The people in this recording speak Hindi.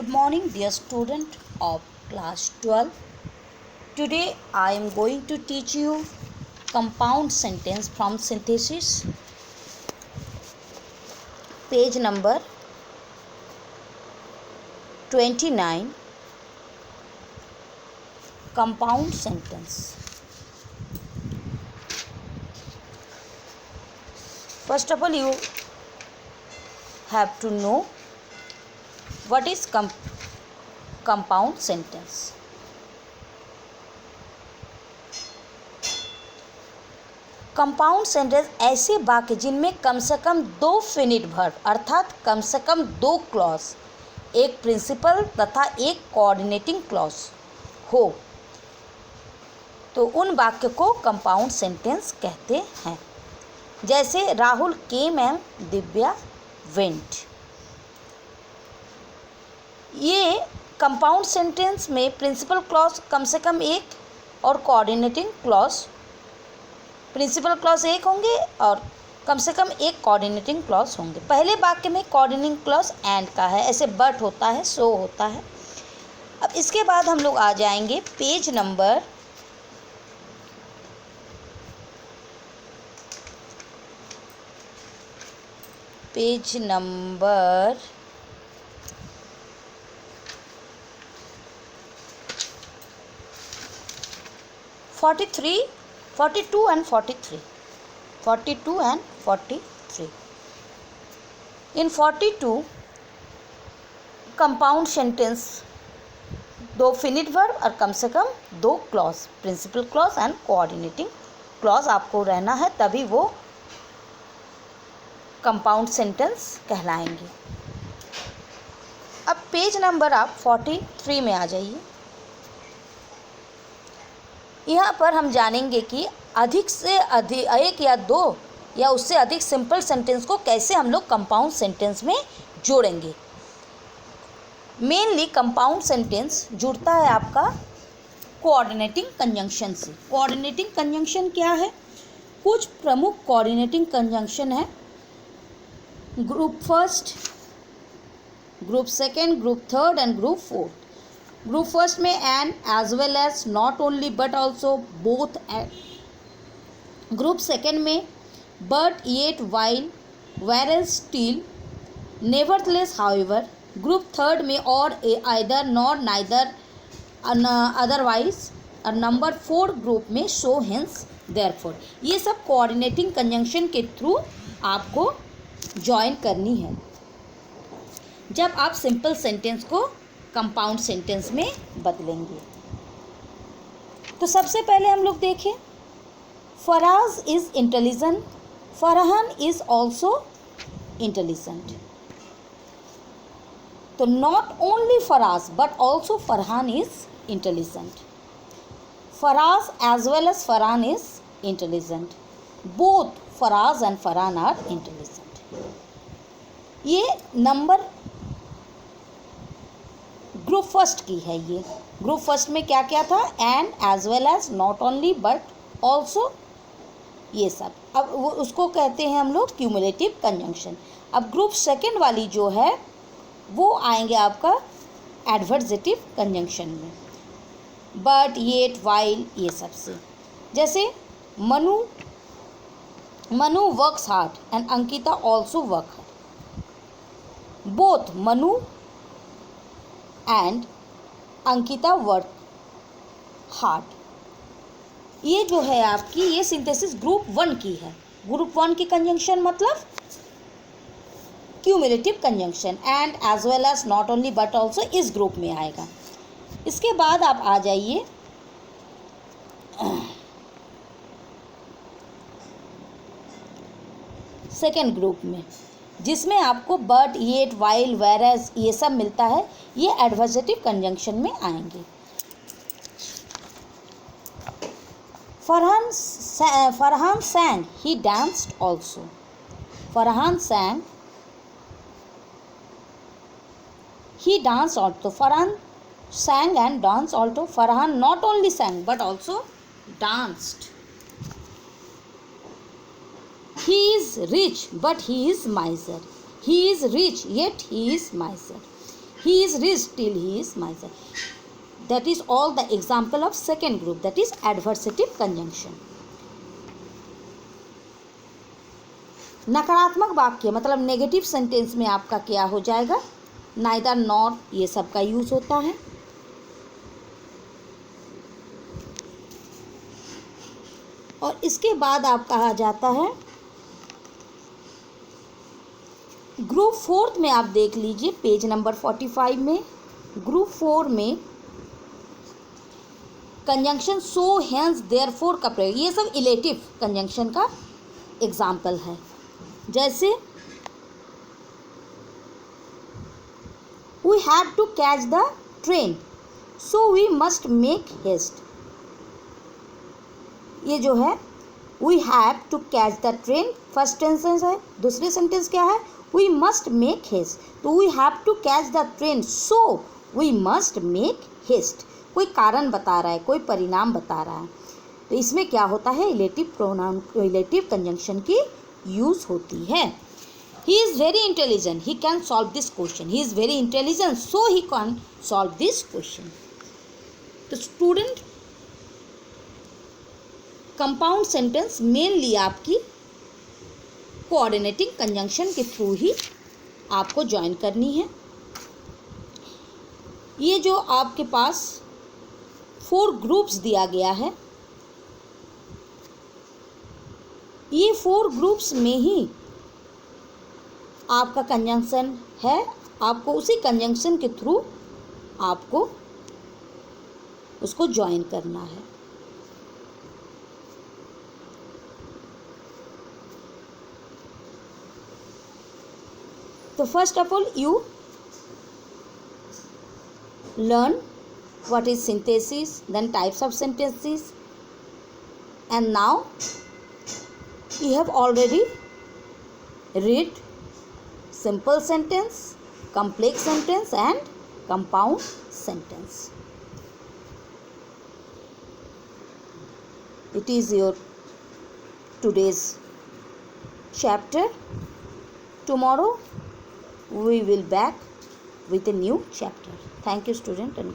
Good morning, dear student of class 12. Today I am going to teach you compound sentence from synthesis, page number 29. Compound sentence. First of all, you have to know what is compound sentence. Compound sentence ऐसे वाक्य जिनमें कम से कम दो फिनिट वर्ब अर्थात कम से कम दो क्लॉज, एक प्रिंसिपल तथा एक कोऑर्डिनेटिंग क्लॉज हो, तो उन वाक्य को कंपाउंड सेंटेंस कहते हैं। जैसे Rahul came and Divya went. ये कंपाउंड सेंटेंस में प्रिंसिपल क्लॉज कम से कम एक और कोऑर्डिनेटिंग क्लॉज, प्रिंसिपल क्लॉज एक होंगे और कम से कम एक कोऑर्डिनेटिंग क्लॉज होंगे। पहले वाक्य में कोऑर्डिनेटिंग क्लॉज एंड का है, ऐसे बट होता है, सो होता है। अब इसके बाद हम लोग आ जाएंगे page number 42 and 43. In 42 compound sentence दो फिनिट वर्ब और कम से कम दो clause, principal clause and coordinating clause आपको रहना है, तभी वो कंपाउंड सेंटेंस कहलाएंगे। अब पेज नंबर आप 43 में आ जाइए। यहाँ पर हम जानेंगे कि अधिक से अधिक एक या दो या उससे अधिक सिंपल सेंटेंस को कैसे हम लोग कंपाउंड सेंटेंस में जोड़ेंगे। मेनली कंपाउंड सेंटेंस जुड़ता है आपका कोऑर्डिनेटिंग कंजंक्शन से। कोऑर्डिनेटिंग कंजंक्शन क्या है? कुछ प्रमुख कोऑर्डिनेटिंग कंजंक्शन है। Group first, group second, group third and group fourth. Group first में and, as well as, not only but also, both. Group second में but, yet, while, whereas, still, nevertheless, however. Group third में or, either, nor, neither, otherwise. और नंबर 4 ग्रुप में सो, हेंस, देयरफॉर। ये सब कोऑर्डिनेटिंग कंजंक्शन के थ्रू आपको ज्वाइन करनी है जब आप सिंपल सेंटेंस को कंपाउंड सेंटेंस में बदलेंगे। तो सबसे पहले हम लोग देखें, Faraz is intelligent, Farhan is also intelligent. तो not only Faraz but also Farhan is intelligent. Faraz as well as Farhan is intelligent. Both Faraz and Farhan are intelligent. ये नंबर ग्रुप फर्स्ट की है। ये ग्रुप फर्स्ट में क्या क्या था? And, as well as, not only but also, ये सब। अब वो उसको कहते हैं हम लोग क्यूमुलेटिव कंजंक्शन। अब ग्रुप सेकेंड वाली जो है वो आएंगे आपका एडवर्जेटिव कंजंक्शन में, बट, येट, वाइल, ये सब से। जैसे Manu works hard and Ankita also work hard. Both Manu and Ankita work hard. ये जो है आपकी, ये सिंथेसिस ग्रुप 1 की है। ग्रुप 1 की कंजंक्शन मतलब cumulative conjunction, and, as well as, not only but also इस ग्रुप में आएगा। इसके बाद आप आ जाइए सेकेंड ग्रुप में, जिसमें आपको बट, येट, वाइल, वेरएज ये सब मिलता है। ये एडवर्जेटिव कंजंक्शन में आएंगे। Farhan sang, he danced also. Farhan sang, he danced also. Farhan sang and danced also. Farhan not only sang but also danced. He is rich but he is miser. He is rich yet he is miser. he is rich till he is miser. That is all the example of second group, that is adversative conjunction. नकारात्मक वाक्य मतलब नेगेटिव सेंटेंस में आपका क्या हो जाएगा, नाइदर नॉर, ये सब का यूज होता है. और इसके बाद आप कहा जाता है ग्रुप फोर्थ में. आप देख लीजिए पेज नंबर 45 में, ग्रुप 4 में कंजंक्शन सो हेंस देयरफॉर का प्रयोग, ये सब इलेटिव कंजंक्शन का एग्जाम्पल है. जैसे we have to catch the train so we must make haste. ये जो है we have to catch the train first sentence है. दूसरी सेंटेंस क्या है, वी मस्ट मेक हेस्ट. तो we have to catch the train so we must make haste. कोई कारण बता रहा है, कोई परिणाम बता रहा है. तो इसमें क्या होता है, इलेटिव प्रोनाउन, इलेटिव कंजंक्शन की यूज होती है. He is very intelligent, he can solve this question. He is very intelligent so he can solve this question. तो स्टूडेंट कंपाउंड सेंटेंस मेनली आपकी कोऑर्डिनेटिंग कंजंक्शन के थ्रू ही आपको ज्वाइन करनी है. ये जो आपके पास 4 ग्रुप्स दिया गया है, ये 4 ग्रुप्स में ही आपका कंजंक्शन है. आपको उसी कंजंक्शन के थ्रू आपको उसको ज्वाइन करना है. तो first of all you learn what is synthesis, then types of sentences, and now you have already read simple sentence, complex sentence and compound sentence. It is your today's chapter. Tomorrow we will back with a new chapter. Thank you student.